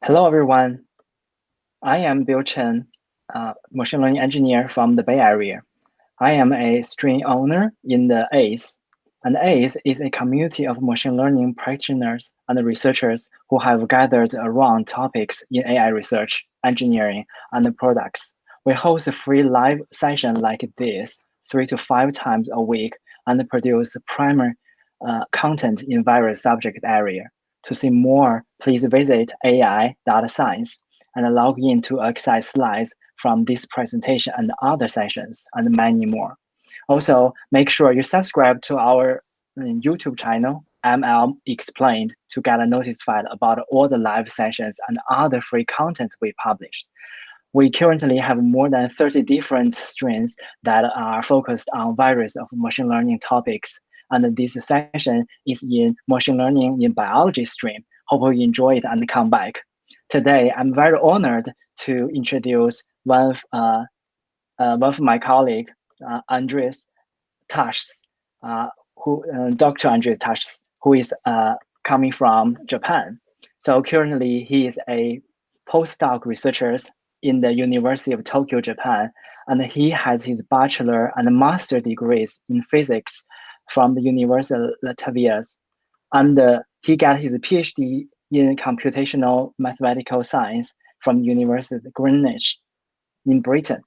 Hello, everyone. I am Bill Chen, machine learning engineer from the Bay Area. I am a strain owner in the ACE, and ACE is a community of machine learning practitioners and researchers who have gathered around topics in AI research, engineering, and products. We host a free live session like this 3 to 5 times a week and produce primer content in various subject areas. To see more, please visit AI.science and log in to access slides from this presentation and other sessions and many more. Also, make sure you subscribe to our YouTube channel, ML Explained, to get notified about all the live sessions and other free content we publish. We currently have more than 30 different streams that are focused on various of machine learning topics. And this session is in machine learning in biology stream. Hope you enjoy it and come back. Today, I'm very honored to introduce one of my colleagues, Andrejs Tucs, Dr. Andrejs Tucs, who is coming from Japan. So currently, he is a postdoc researcher in the University of Tokyo, Japan, and he has his bachelor and master degrees in physics from the University of Latvia, and he got his PhD in computational mathematical science from University of Greenwich in Britain.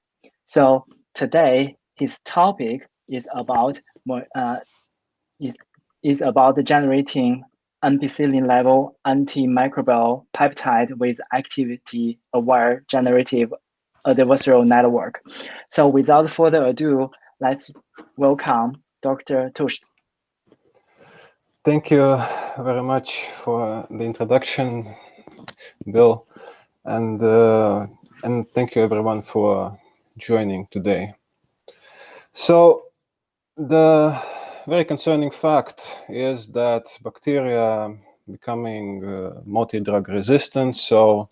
So today his topic is about generating Ampicillin-Level antimicrobial peptide with activity-aware generative adversarial network. So without further ado, let's welcome Dr. Tucs. Thank you very much for the introduction, Bill, and thank you everyone for joining today. So the very concerning fact is that bacteria becoming multi-drug resistant, so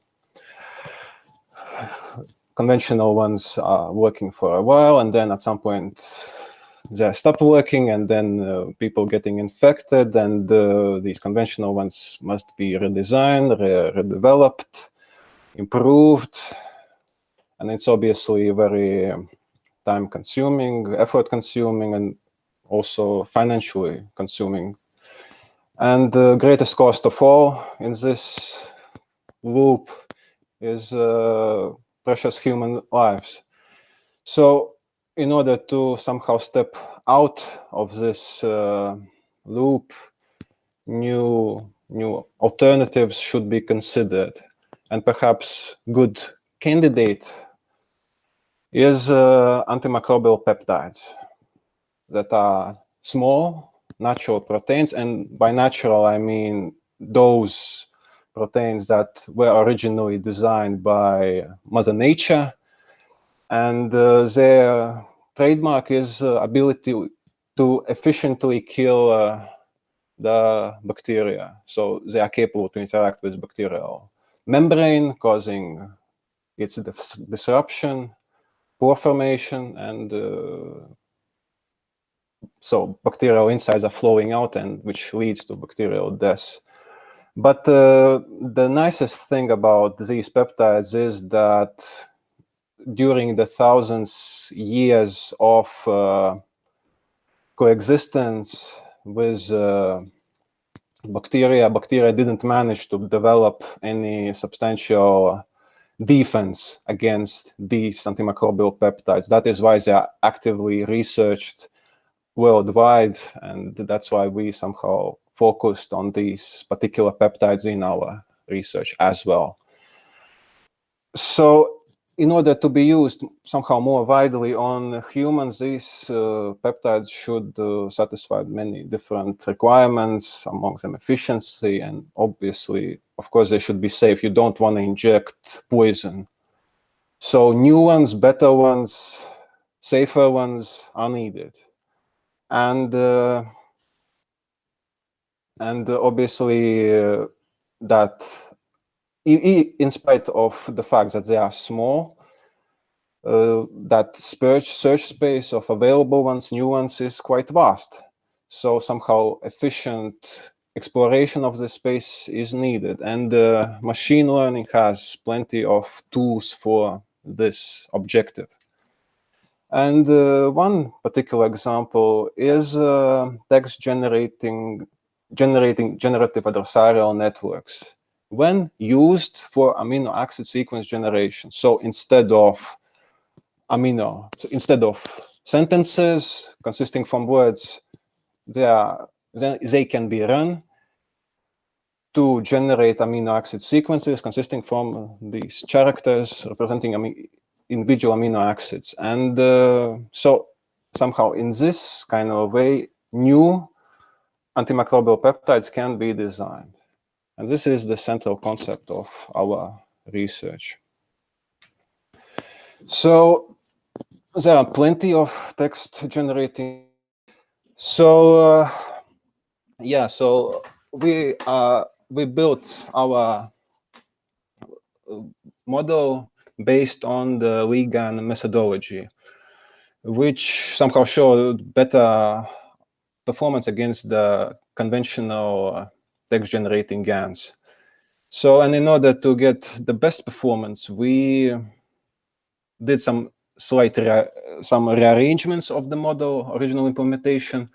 conventional ones are working for a while, and then at some point they stop working, and then people getting infected, and these conventional ones must be redesigned, redeveloped, improved, and it's obviously very time-consuming, effort-consuming, and also financially consuming. And the greatest cost of all in this loop is precious human lives. So in order to somehow step out of this loop, new alternatives should be considered. And perhaps good candidate is antimicrobial peptides that are small, natural proteins. And by natural, I mean those proteins that were originally designed by Mother Nature. And their trademark is ability to efficiently kill the bacteria. So they are capable to interact with bacterial membrane, causing its disruption, pore formation, and so bacterial insides are flowing out, and which leads to bacterial death. But the nicest thing about these peptides is that during the thousands years of coexistence with bacteria didn't manage to develop any substantial defense against these antimicrobial peptides. That is why they are actively researched worldwide, and that's why we somehow focused on these particular peptides in our research as well. So in order to be used somehow more widely on humans, these peptides should satisfy many different requirements, among them efficiency, and obviously, of course, they should be safe. You don't want to inject poison. So new ones, better ones, safer ones are needed. And obviously that in spite of the fact that they are small, that search space of available ones, new ones, is quite vast. So somehow efficient exploration of the space is needed, and machine learning has plenty of tools for this objective. And one particular example is text generating generative adversarial networks when used for amino acid sequence generation. So instead of sentences consisting from words, they can be run to generate amino acid sequences consisting from these characters representing individual amino acids. And so somehow in this kind of way, new antimicrobial peptides can be designed. And this is the central concept of our research. So there are plenty of text generating. So yeah, so we built our model based on the PepGAN methodology, which somehow showed better performance against the conventional text generating GANs. So, and in order to get the best performance, we did some slight some rearrangements of the model original implementation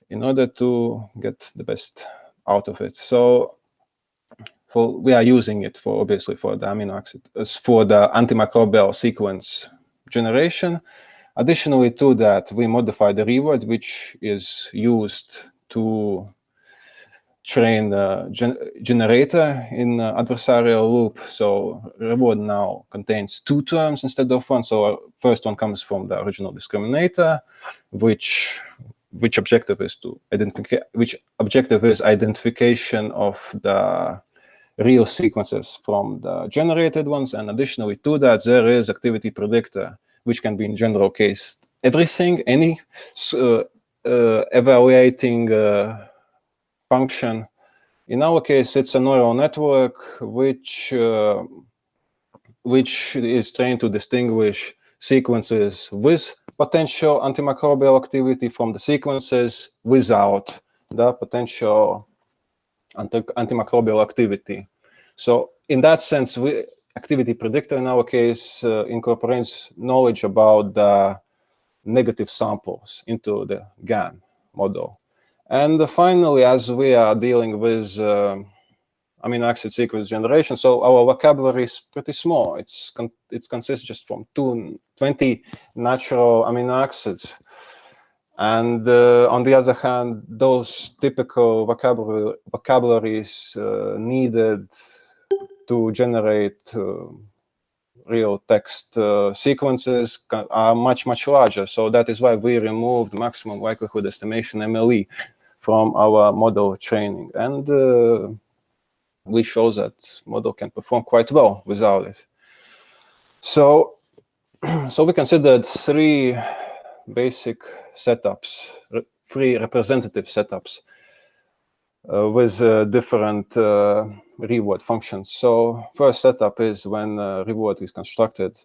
in order to get the best out of it. So we are using it for obviously for the amino acid, for the antimicrobial sequence generation. Additionally to that, we modify the reward, which is used to train the generator in adversarial loop. So reward now contains 2 terms instead of 1. So our first one comes from the original discriminator, which objective is to identification of the real sequences from the generated ones. And additionally to that, there is activity predictor, which can be in general case everything, any evaluating function. In our case, it's a neural network which is trained to distinguish sequences with potential antimicrobial activity from the sequences without the potential antimicrobial activity. So in that sense, activity predictor in our case incorporates knowledge about the negative samples into the GAN model. And finally, as we are dealing with amino acid sequence generation, so our vocabulary is pretty small. It consists just from 20 natural amino acids. And on the other hand, those typical vocabularies needed to generate real text sequences are much, much larger. So that is why we removed maximum likelihood estimation MLE from our model training. And we show that model can perform quite well without it. So we considered 3 basic setups, 3 representative setups with different reward functions. So first setup is when reward is constructed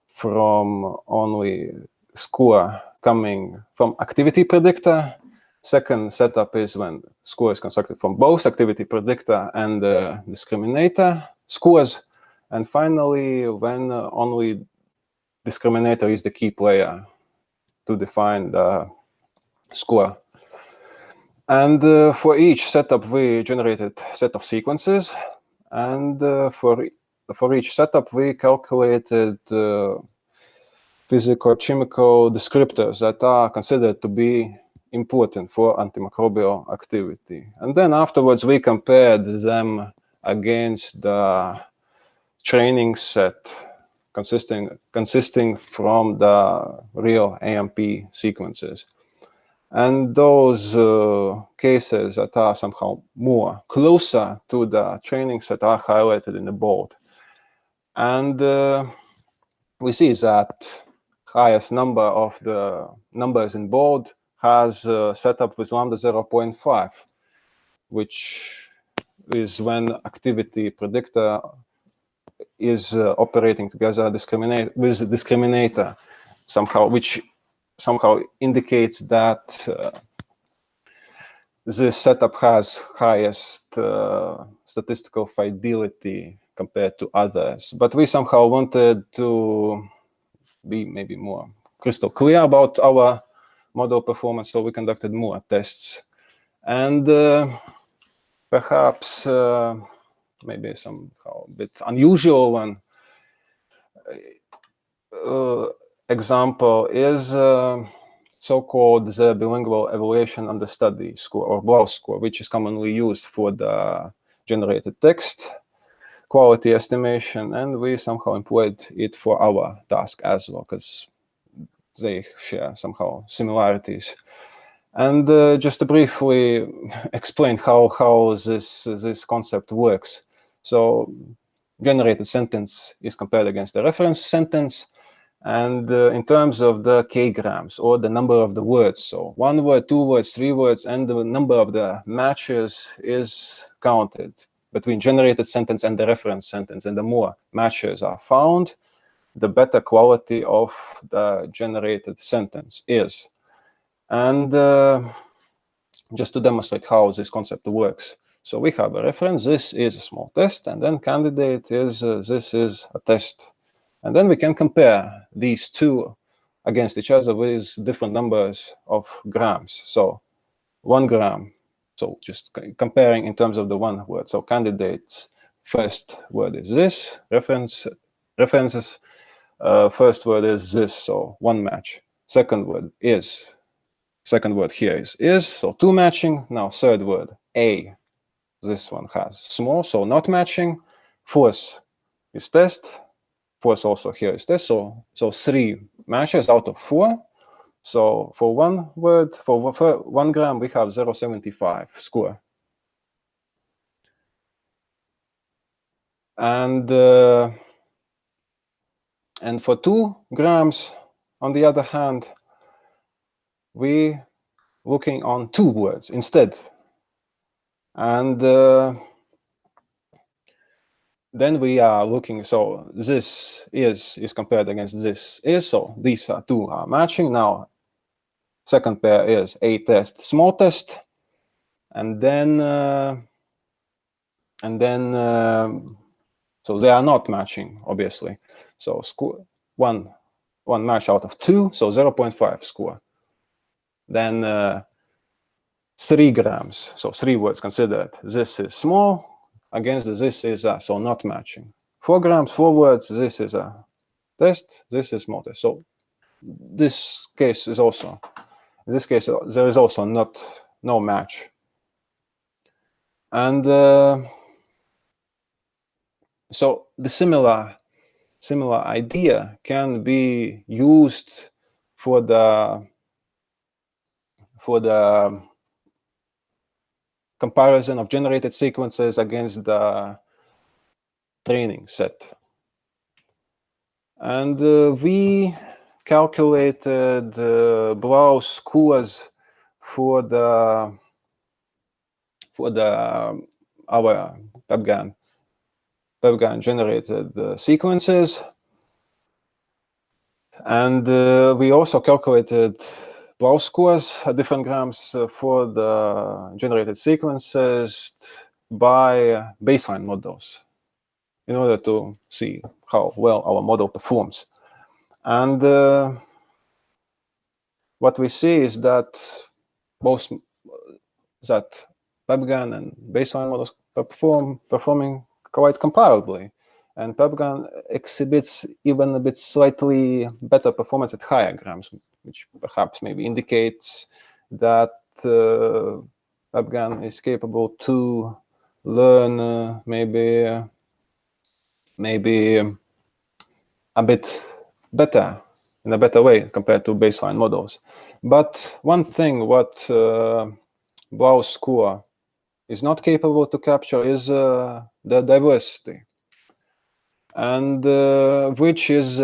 from only score coming from activity predictor. Second setup is when score is constructed from both activity predictor and discriminator scores. And finally, when only discriminator is the key player to define the score. And for each setup, we generated a set of sequences. And for each setup, we calculated physico-chemical descriptors that are considered to be important for antimicrobial activity. And then afterwards, we compared them against the training set consisting from the real AMP sequences. And those cases that are somehow more closer to the training set are highlighted in the bold. And we see that highest number of the numbers in bold has set up with lambda 0.5, which is when activity predictor is operating together with the discriminator somehow, which somehow indicates that this setup has highest statistical fidelity compared to others. But we somehow wanted to be maybe more crystal clear about our model performance, so we conducted more tests. And perhaps maybe somehow a bit unusual one example is so-called the bilingual evaluation under study score, or BLAU score, which is commonly used for the generated text quality estimation, and we somehow employed it for our task as well, because they share somehow similarities. And just to briefly explain how this concept works. So generated sentence is compared against the reference sentence, and in terms of the k-grams, or the number of the words, so 1 word, 2 words, 3 words, and the number of the matches is counted between generated sentence and the reference sentence. And the more matches are found, the better quality of the generated sentence is. And just to demonstrate how this concept works. So we have a reference, this is a small test, and then candidate is, this is a test. And then we can compare these two against each other with different numbers of grams. So 1 gram, so just comparing in terms of the one word. So candidate's first word is this, references first word is this, so 1 match. Second word here is, so 2 matching. Now third word, A, this one has small, so not matching. Fourth is test. Fourth also here is test, so 3 matches out of 4. So for one word, for 1 gram, we have 0.75 score. And for 2 grams, on the other hand, we looking on 2 words instead. And then we are looking, so this is compared against this is, so these two are matching. Now second pair is A test, small test, and then so they are not matching, obviously. So score one match out of 2, so 0.5 score. Then 3 grams, so 3 words considered. This is small against this is so not matching. 4 grams, 4 words. This is a test. This is small test. So this case is also, in this case, there is also no match. And so the similar idea can be used for the comparison of generated sequences against the training set. And we calculated BLAU scores for our PepGAN generated sequences, and we also calculated BLAU scores at different grams for the generated sequences by baseline models, in order to see how well our model performs. And what we see is that PepGAN and baseline models performing quite comparably, and PepGAN exhibits even a bit slightly better performance at higher grams, which perhaps maybe indicates that PepGAN is capable to learn maybe a bit better, in a better way compared to baseline models. But one thing what BLAU score is not capable to capture is the diversity, and which is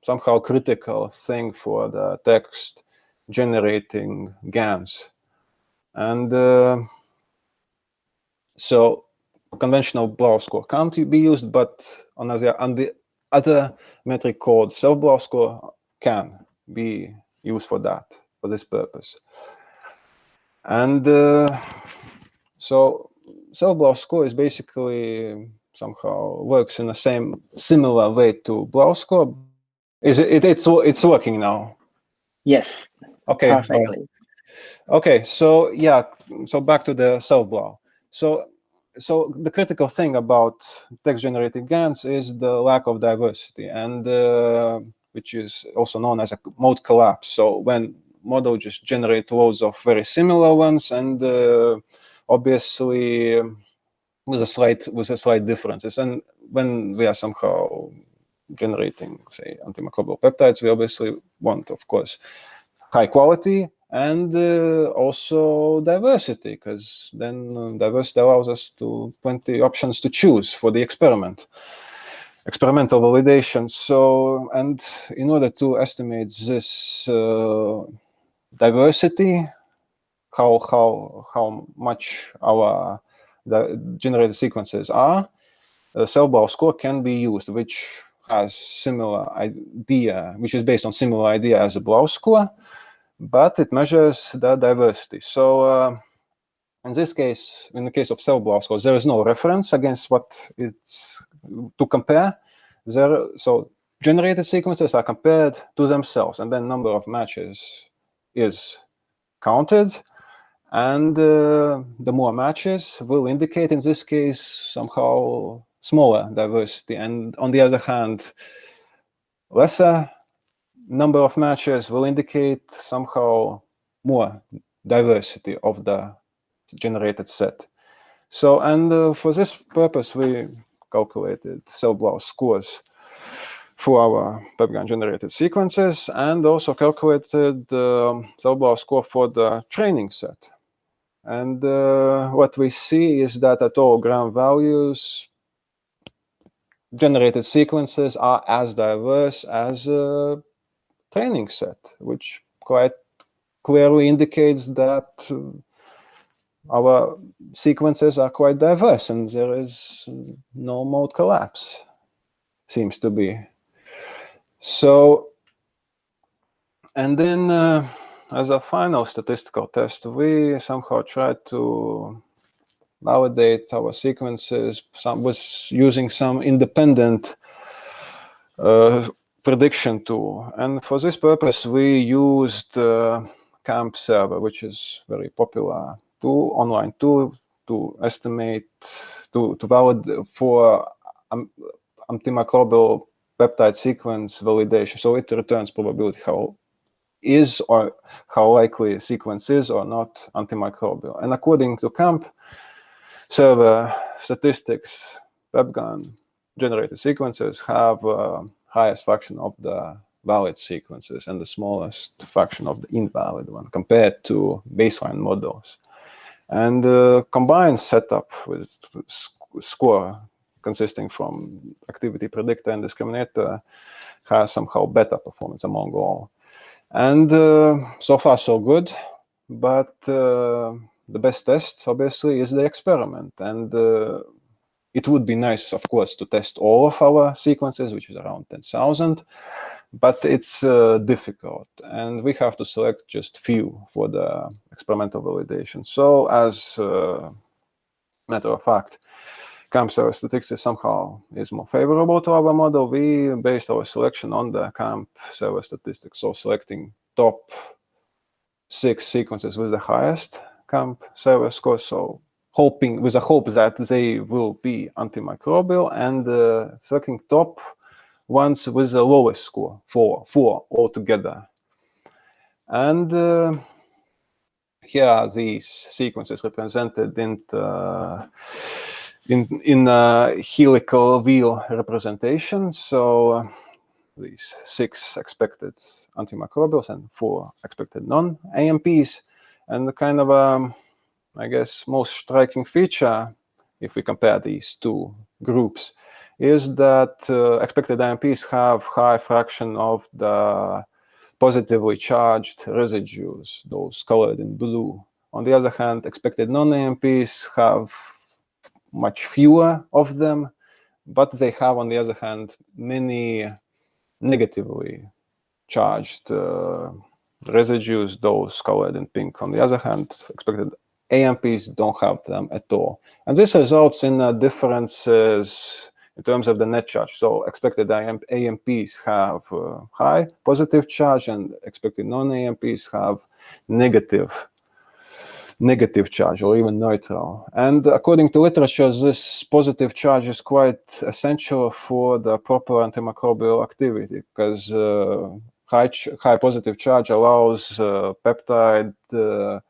somehow critical thing for the text generating GANs. And so conventional BLAU score can't be used, but on the other metric called self-BLAU score can be used for this purpose. And so cell score is basically somehow works in the similar way to blouse score. Is it's working now? Yes, Okay. perfectly. Okay. So yeah. So back to the self blow. So the critical thing about text generated GANs is the lack of diversity, and which is also known as a mode collapse. So when model just generate loads of very similar ones, and obviously with a slight differences, and when we are somehow generating, say, antimicrobial peptides, we obviously want, of course, high quality and also diversity, because then diversity allows us to plenty options to choose for the experimental validation. So, and in order to estimate this diversity, how much our generated sequences are, a cell score can be used, which has similar idea, which is based on similar idea as a Blow score, but it measures the diversity. So in this case, in the case of cell Blow scores, there is no reference against what it's to compare. So generated sequences are compared to themselves, and then number of matches is counted. And the more matches will indicate, in this case, somehow smaller diversity. And on the other hand, lesser number of matches will indicate somehow more diversity of the generated set. So, and for this purpose, we calculated cell Blow scores for our PepGAN generated sequences, and also calculated cell Blow score for the training set. And what we see is that at all gram values, generated sequences are as diverse as a training set, which quite clearly indicates that our sequences are quite diverse and there is no mode collapse, seems to be. So, and then as a final statistical test, we somehow try to validate our sequences with using some independent prediction tool. And for this purpose, we used CAMP server, which is very popular tool, online tool to estimate, to validate for antimicrobial peptide sequence validation. So it returns probability how is or how likely a sequence is or not antimicrobial. And according to CAMP server statistics, PepGAN generated sequences have highest fraction of the valid sequences and the smallest fraction of the invalid one compared to baseline models. And combined setup with score consisting from activity predictor and discriminator has somehow better performance among all. And so far so good, but the best test obviously is the experiment. And it would be nice, of course, to test all of our sequences, which is around 10,000, but it's difficult, and we have to select just few for the experimental validation. So, as a matter of fact, CAMP server statistics somehow is more favorable to our model. We based our selection on the CAMP server statistics, so selecting top 6 sequences with the highest CAMP server score. So hoping with a hope that they will be antimicrobial, and selecting top ones with the lowest score, four altogether. And here are these sequences represented in helical wheel representation. So these 6 expected antimicrobials and 4 expected non-AMPs, and the kind of I guess most striking feature, if we compare these two groups, is that expected AMPs have high fraction of the positively charged residues, those colored in blue. On the other hand, expected non-AMPs have much fewer of them, but they have, on the other hand, many negatively charged residues, those colored in pink. On the other hand, expected AMPs don't have them at all. And this results in differences in terms of the net charge. So expected AMPs have high positive charge, and expected non-AMPs have negative charge, or even neutral. And according to literature, this positive charge is quite essential for the proper antimicrobial activity, because high positive charge allows peptide to,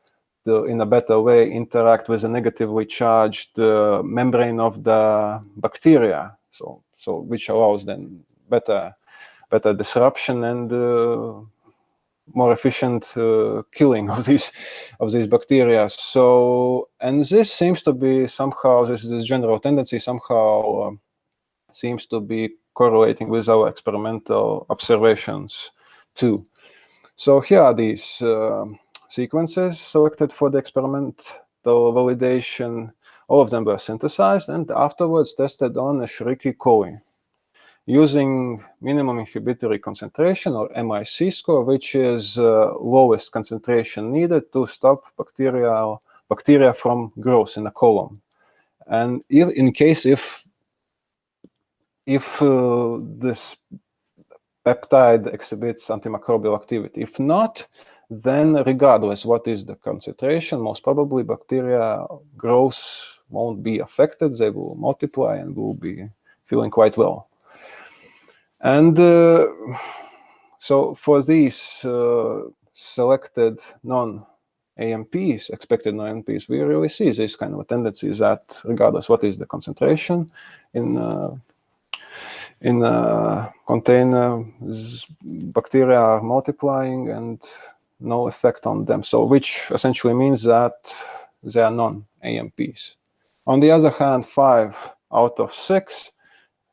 in a better way, interact with a negatively charged membrane of the bacteria, so which allows then better disruption and more efficient killing of these bacteria. So, and this seems to be somehow, this general tendency somehow seems to be correlating with our experimental observations too. So here are these sequences selected for the experimental validation. All of them were synthesized and afterwards tested on Escherichia coli using minimum inhibitory concentration, or MIC score, which is lowest concentration needed to stop bacteria from growth in the colon. And if this peptide exhibits antimicrobial activity. If not, then regardless what is the concentration, most probably bacteria growth won't be affected. They will multiply and will be feeling quite well. And so for these selected non-AMPs, expected non-AMPs, we really see this kind of a tendency that regardless what is the concentration in container, bacteria are multiplying and no effect on them. So which essentially means that they are non-AMPs. On the other hand, 5 out of 6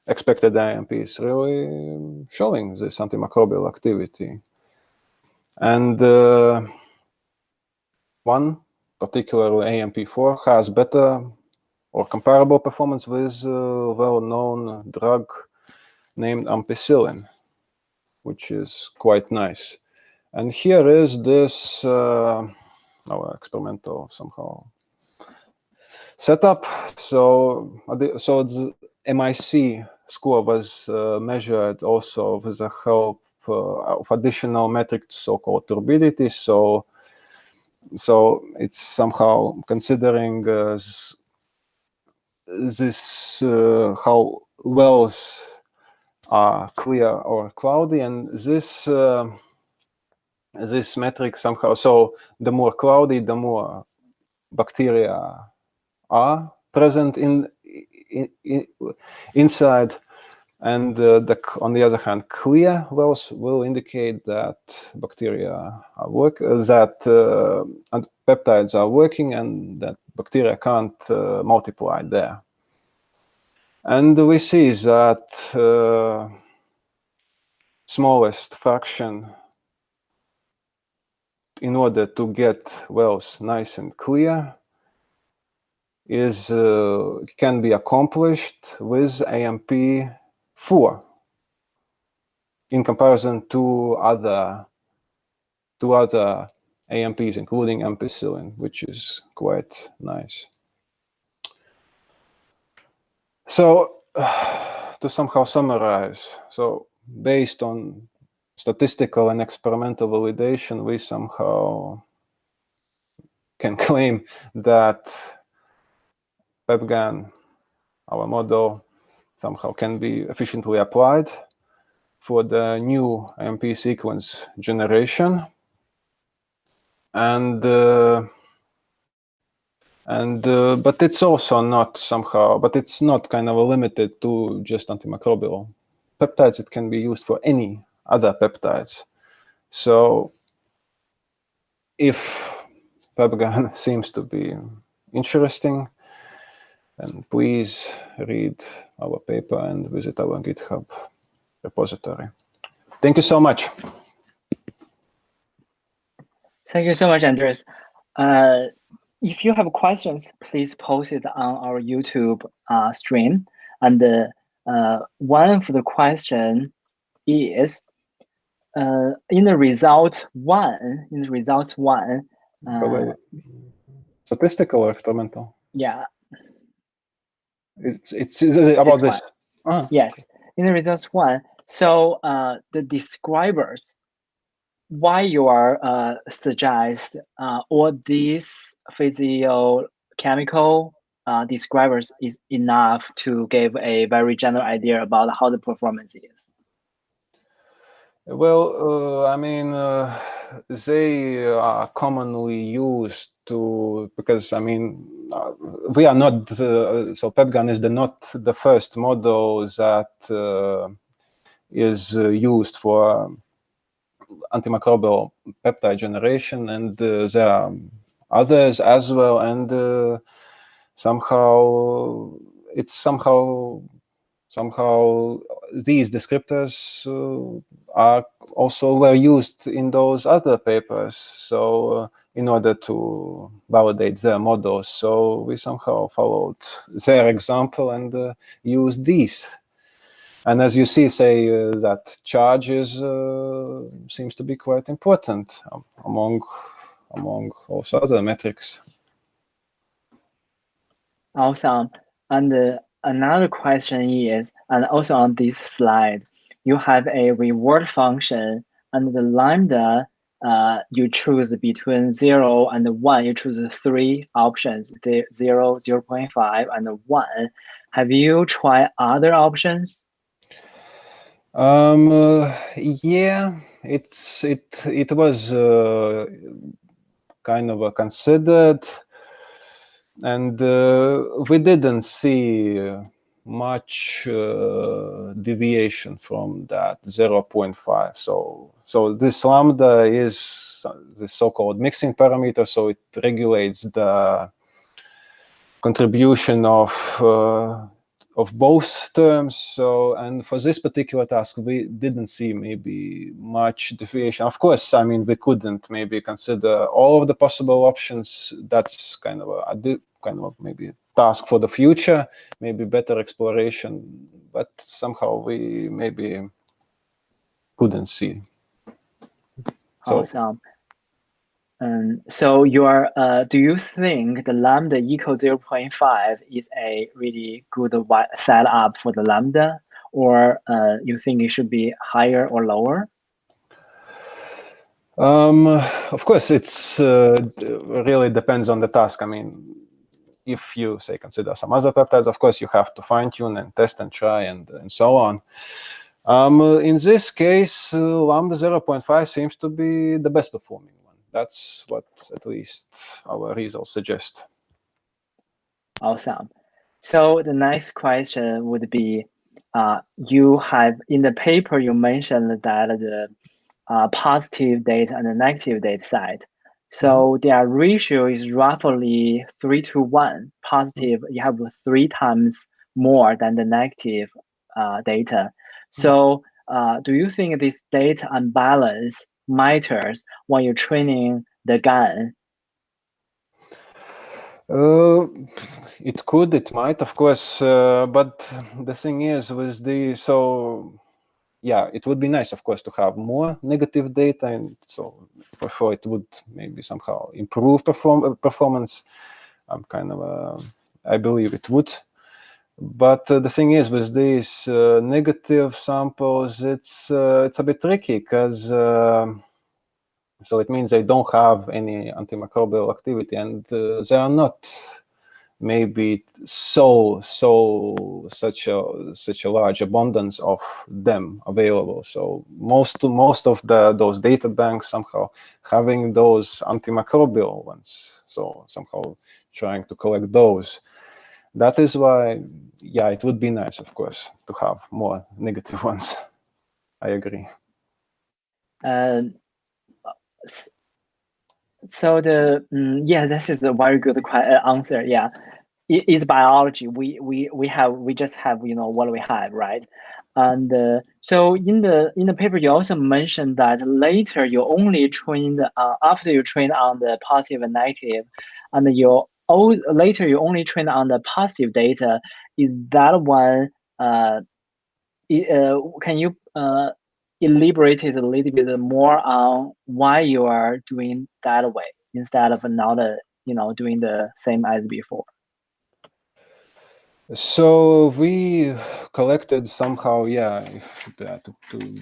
expected AMPs really showing this antimicrobial activity. And one, particularly AMP4, has better or comparable performance with well-known drug named ampicillin, which is quite nice. And here is this our experimental somehow setup. So the MIC score was measured also with the help of additional metric, so-called turbidity. So it's somehow considering this how wells are clear or cloudy, and this metric somehow, so the more cloudy, the more bacteria are present inside, and on the other hand, clear wells will indicate that bacteria are and peptides are working, and that bacteria can't multiply there. And we see that smallest fraction in order to get wells nice and clear can be accomplished with AMP4 in comparison to other AMPs, including ampicillin, which is quite nice. So to somehow summarize, so based on statistical and experimental validation, we somehow can claim that PepGAN, our model, somehow can be efficiently applied for the new AMP sequence generation. And but it's also not somehow, but it's not kind of limited to just antimicrobial peptides. It can be used for any other peptides. So if PepGAN seems to be interesting, then please read our paper and visit our GitHub repository. Thank you so much. Thank you so much, Andrejs. If you have questions, please post it on our YouTube stream. And one of the question is, in the result one, statistical or experimental? yeah, It's about this. Yes, in the results one. So the describers, why you are suggest all these physiochemical describers is enough to give a very general idea about how the performance is. Well, I mean, they are commonly used because I mean, we are not so PepGAN is not the first model that is used for antimicrobial peptide generation, and there are others as well, and somehow these descriptors were used in those other papers, so in order to validate their models. So we somehow followed their example and used these. And as you see, say that charges seems to be quite important among also other metrics. Awesome. And another question is, and also on this slide, you have a reward function, and the lambda, you choose between 0 and 1. You choose 3 options, the 0, 0.5, and 1. Have you tried other options? Yeah, it was kind of considered, and we didn't see much deviation from that 0.5. So this lambda is the so-called mixing parameter, so it regulates the contribution of both terms. So, and for this particular task, we didn't see maybe much deviation. Of course, I mean, we couldn't maybe consider all of the possible options. That's kind of a maybe task for the future, maybe better exploration, but somehow we maybe couldn't see. So, Awesome. So do you think the lambda equals 0.5 is a really good setup for the lambda, or you think it should be higher or lower? Of course, it's really depends on the task. I mean, if you say consider some other peptides, of course you have to fine tune and test and try and so on. In this case, lambda 0.5 seems to be the best performing one. That's what at least our results suggest. Awesome. So the next question would be, you have in the paper you mentioned that the positive data and the negative data side. So their ratio is roughly 3:1. Positive, you have 3 times more than the negative data. So do you think this data unbalance matters when you're training the GAN? It might, of course, but the thing is with yeah, it would be nice, of course, to have more negative data, and so for sure it would maybe somehow improve performance. I believe it would. But the thing is, with these negative samples, it's a bit tricky because so it means they don't have any antimicrobial activity, and they are not maybe such a large abundance of them available. So most of those data banks somehow having those antimicrobial ones. So somehow trying to collect those. That is why, yeah, it would be nice, of course, to have more negative ones. I agree. So yeah, this is a very good answer. Yeah, it is biology. We just have what we have, right? And so in the paper you also mentioned that later you only trained after you train on the positive and negative, and later you only train on the positive data. Is that one? Can you elaborated a little bit more on why you are doing that way instead of not, doing the same as before? So we collected somehow, to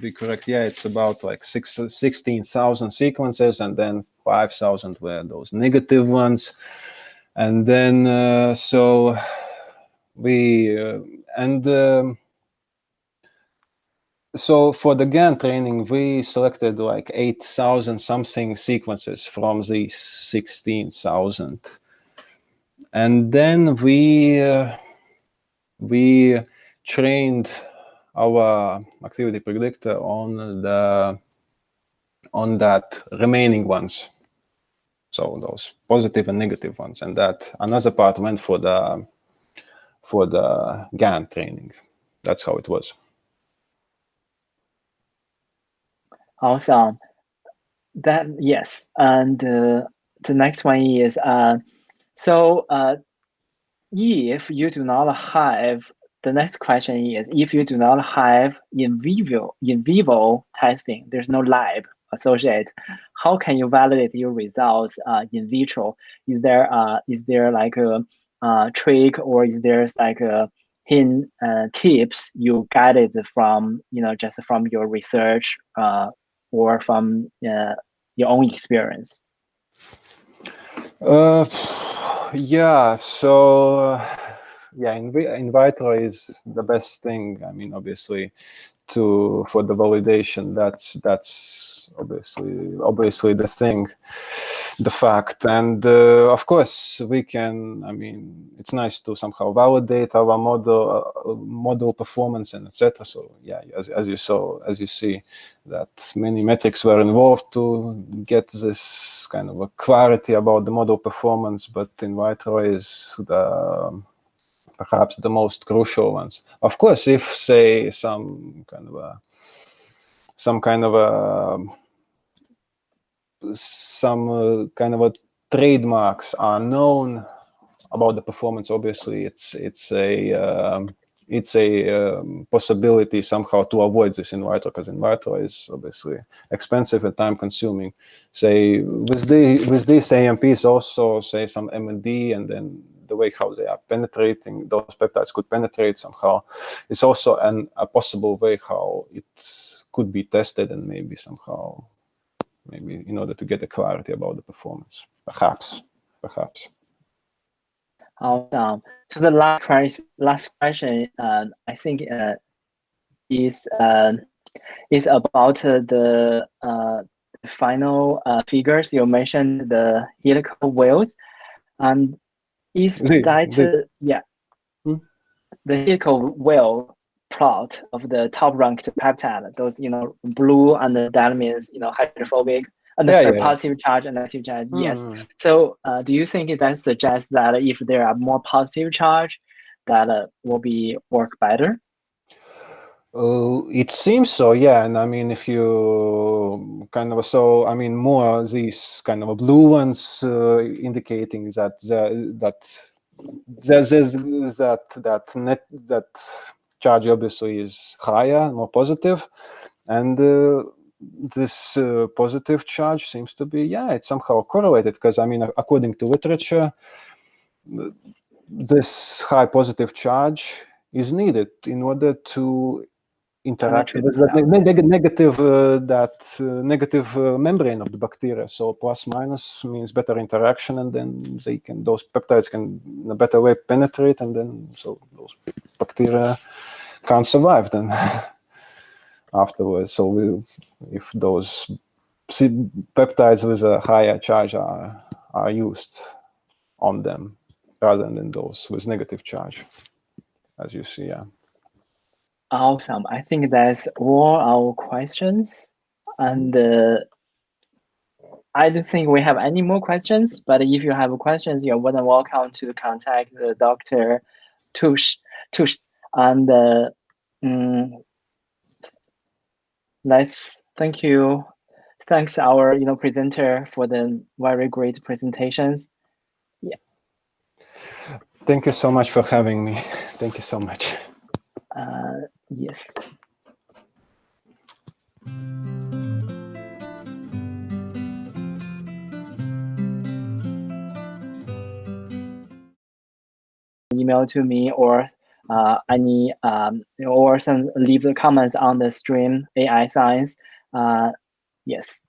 be correct, it's about like 16,000 sequences, and then 5,000 were those negative ones. And then, so we, so for the GAN training, we selected like 8,000 something sequences from these 16,000. And then we trained our activity predictor on that remaining ones, so those positive and negative ones, and that another part went for the GAN training. That's how it was. Awesome. That, yes. And the next one is if you do not have, the next question is, if you do not have in vivo testing, there's no lab associated, how can you validate your results in vitro? Is there like a trick, or is there like a hint tips you guided from, just from your research or from your own experience? In vitro is the best thing. I mean, obviously, for the validation, that's obviously the thing, the fact. And of course, we can. I mean, it's nice to somehow validate our model performance and etc. So yeah, as you see, that many metrics were involved to get this kind of a clarity about the model performance. But in vitro is perhaps the most crucial ones. Of course, if say some kind of a trademarks are known about the performance, obviously it's a possibility somehow to avoid this in vitro, because in vitro is obviously expensive and time consuming. Say with these AMPs also, say some MND, and then the way how they are penetrating, those peptides could penetrate somehow. It's also a possible way how it could be tested, and maybe in order to get a clarity about the performance, perhaps. Awesome. So the last question, I think is about the final figures. You mentioned the helical wheels, and is that the helical wheel plot of the top ranked peptide? Those blue, and that means hydrophobic. Positive charge and negative charge. Yes. So do you think that suggests that if there are more positive charge, that will work better? It seems so, yeah. And I mean, if you more these kind of blue ones indicating that that charge obviously is higher, more positive, and this positive charge seems to be, it's somehow correlated, because I mean, according to literature, this high positive charge is needed in order to interact with the negative membrane of the bacteria. So plus minus means better interaction, and then those peptides can in a better way penetrate, and then so those bacteria can't survive then afterwards. So if those peptides with a higher charge are used on them rather than those with negative charge, as you see, yeah. Awesome. I think that's all our questions. And I don't think we have any more questions, but if you have questions, you're more than welcome to contact Dr. Tucs. And thank you. Thanks our presenter for the very great presentations. Yeah. Thank you so much for having me. Thank you so much. Yes. email to me or any or leave the comments on the stream AI Science. Yes.